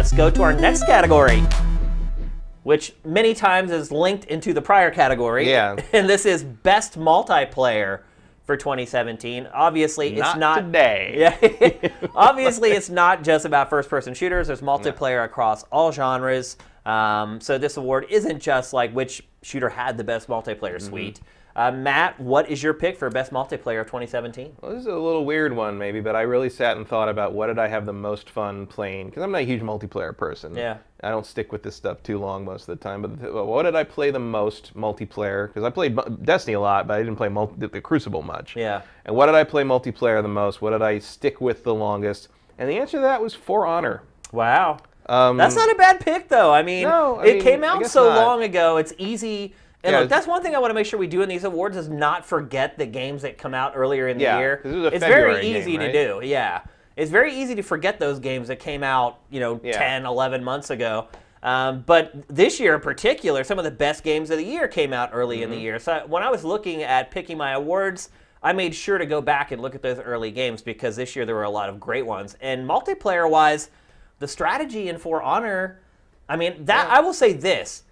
let's go to our next category, which many times is linked into the prior category. Yeah. And this is Best Multiplayer for 2017. Obviously, it's not today. Yeah. Obviously, it's not just about first-person shooters. There's multiplayer across all genres. So this award isn't just like which shooter had the best multiplayer suite. Matt, what is your pick for Best Multiplayer of 2017? Well, this is a little weird one, maybe, but I really sat and thought about what did I have the most fun playing, because I'm not a huge multiplayer person. Yeah. I don't stick with this stuff too long most of the time, but what did I play the most multiplayer? Because I played Destiny a lot, but I didn't play the Crucible much. Yeah. And what did I play multiplayer the most? What did I stick with the longest? And the answer to that was For Honor. Wow. That's not a bad pick, though. I mean, it came out so long ago, it's easy. And look, that's one thing I want to make sure we do in these awards is not forget the games that come out earlier in the year. This was a it's February very easy game, to right? do. Yeah. It's very easy to forget those games that came out, 10, 11 months ago. But this year in particular, some of the best games of the year came out early in the year. So when I was looking at picking my awards, I made sure to go back and look at those early games because this year there were a lot of great ones. And multiplayer-wise, the strategy in For Honor, I mean, I will say this.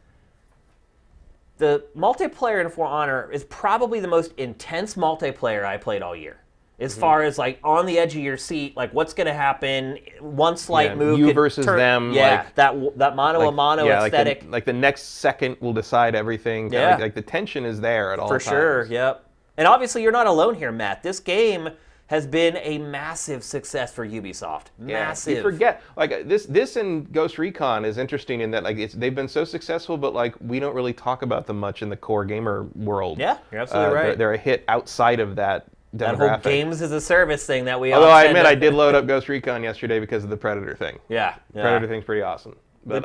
The multiplayer in For Honor is probably the most intense multiplayer I played all year. As far as like on the edge of your seat, like what's going to happen, one slight move. You versus them. Yeah, like, that mano-a-mano aesthetic. Like the next second will decide everything. Yeah. Like the tension is there at all times. For sure, yep. And obviously you're not alone here, Matt. This game has been a massive success for Ubisoft. Massive. You forget, like this and Ghost Recon is interesting in that like they've been so successful, but like we don't really talk about them much in the core gamer world. Yeah, you're absolutely right. They're a hit outside of that demographic. That whole games as a service thing that we. Although I admit I did load up Ghost Recon yesterday because of the Predator thing. Yeah. Predator thing's pretty awesome. But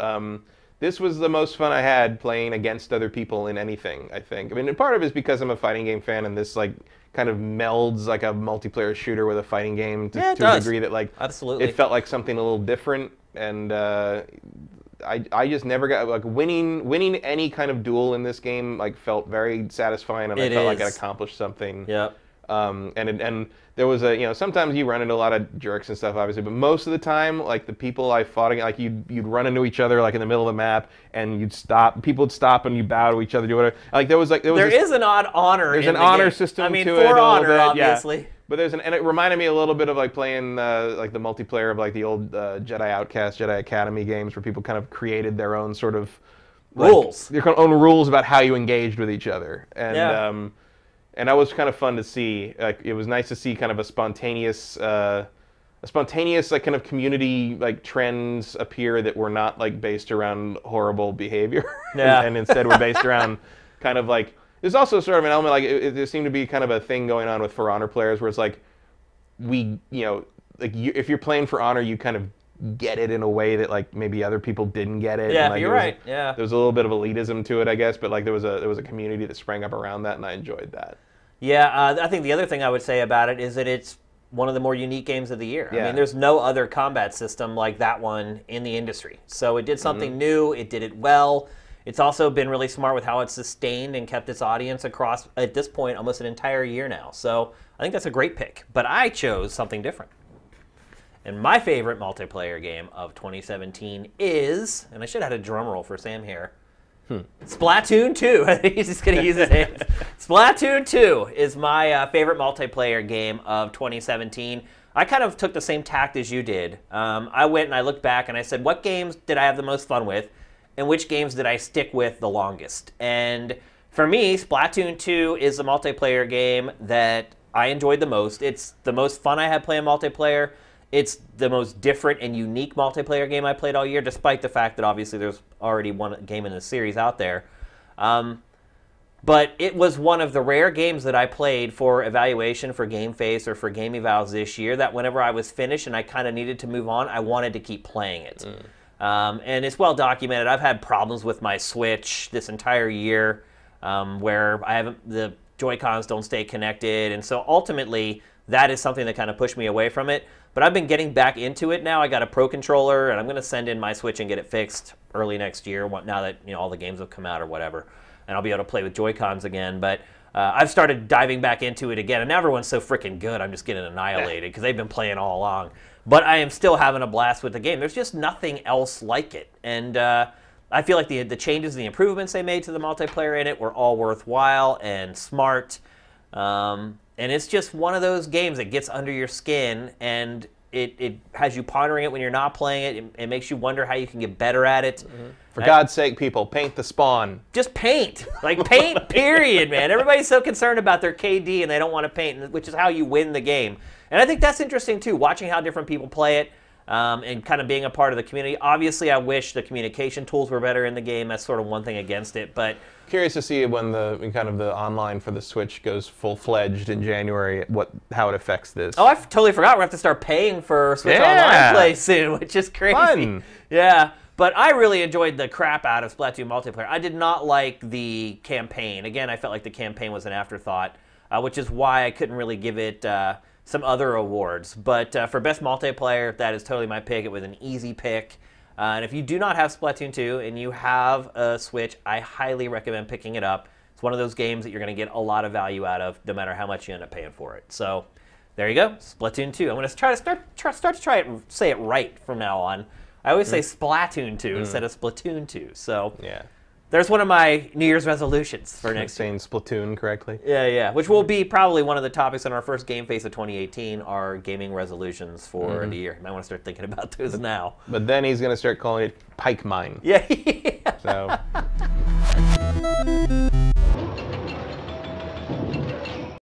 this was the most fun I had playing against other people in anything, I think. I mean, and part of it is because I'm a fighting game fan, and this like kind of melds like a multiplayer shooter with a fighting game to a degree that like absolutely it felt like something a little different. And I just never got like winning any kind of duel in this game like felt very satisfying, and I felt like I accomplished something. Yep. And there was sometimes you run into a lot of jerks and stuff, obviously, but most of the time, like the people I fought against, like you'd run into each other like in the middle of the map, and you'd stop. People would stop and you bow to each other, do whatever. Like there is an odd honor. There's an honor system. I mean, to it For Honor, bit, obviously. Yeah. But and it reminded me a little bit of like playing like the multiplayer of like the old Jedi Outcast, Jedi Academy games, where people kind of created their own sort of rules, their own rules about how you engaged with each other, and and that was kind of fun to see. Like it was nice to see kind of a spontaneous like kind of community like trends appear that were not like based around horrible behavior, and instead were based around kind of like. There's also sort of an element like there seemed to be kind of a thing going on with For Honor players where it's like if you're playing For Honor, you kind of get it in a way that like maybe other people didn't get it. Yeah, and, like, you're right. Yeah, there was a little bit of elitism to it, I guess, but like there was a community that sprang up around that, and I enjoyed that. Yeah, I think the other thing I would say about it is that it's one of the more unique games of the year. Yeah. I mean, there's no other combat system like that one in the industry. So it did something new. It did it well. It's also been really smart with how it's sustained and kept its audience across, at this point, almost an entire year now. So I think that's a great pick. But I chose something different. And my favorite multiplayer game of 2017 is, and I should have had a drum roll for Sam here, Splatoon 2. He's just going to use his hands. Splatoon 2 is my favorite multiplayer game of 2017. I kind of took the same tact as you did. I went and I looked back and I said, what games did I have the most fun with? And which games did I stick with the longest? And for me, Splatoon 2 is the multiplayer game that I enjoyed the most. It's the most fun I had playing multiplayer. It's the most different and unique multiplayer game I played all year, despite the fact that obviously there's already one game in the series out there. But it was one of the rare games that I played for evaluation for Game Face or for Game Evals this year that whenever I was finished and I kind of needed to move on, I wanted to keep playing it. And it's well documented. I've had problems with my Switch this entire year where the Joy-Cons don't stay connected. And so ultimately, that is something that kind of pushed me away from it. But I've been getting back into it now. I got a Pro Controller, and I'm going to send in my Switch and get it fixed early next year now that all the games have come out or whatever. And I'll be able to play with Joy-Cons again. But I've started diving back into it again. And now everyone's so freaking good, I'm just getting annihilated because they've been playing all along. but I am still having a blast with the game. There's just nothing else like it. And I feel like the changes, the improvements they made to the multiplayer in it were all worthwhile and smart. And it's just one of those games that gets under your skin, and it has you pondering it when you're not playing it. It makes you wonder how you can get better at it. For God's sake, people, paint the spawn. Just paint. Like, paint, period, man. Everybody's so concerned about their KD, and they don't want to paint, which is how you win the game. And I think that's interesting, too, watching how different people play it. And kind of being a part of the community. Obviously, I wish the communication tools were better in the game. That's sort of one thing against it. But curious to see when the online for the Switch goes full-fledged in January, how it affects this. Oh, I totally forgot. We have to start paying for Switch Online play soon, which is crazy. Fun. Yeah. But I really enjoyed the crap out of Splatoon multiplayer. I did not like the campaign. Again, I felt like the campaign was an afterthought, which is why I couldn't really give it some other awards. But for best multiplayer, that is totally my pick. It was an easy pick. And if you do not have Splatoon 2 and you have a Switch, I highly recommend picking it up. It's one of those games that you're going to get a lot of value out of, no matter how much you end up paying for it. So there you go, Splatoon 2. I'm going to try to say it right from now on. I always say Splatoon 2 instead of Splatoon 2. So yeah. There's one of my New Year's resolutions for next year. Saying Splatoon correctly. Yeah. Which will be probably one of the topics on our first Game Face of 2018, our gaming resolutions for the year. You might want to start thinking about those now. But then he's going to start calling it Pike Mine. Yeah. So.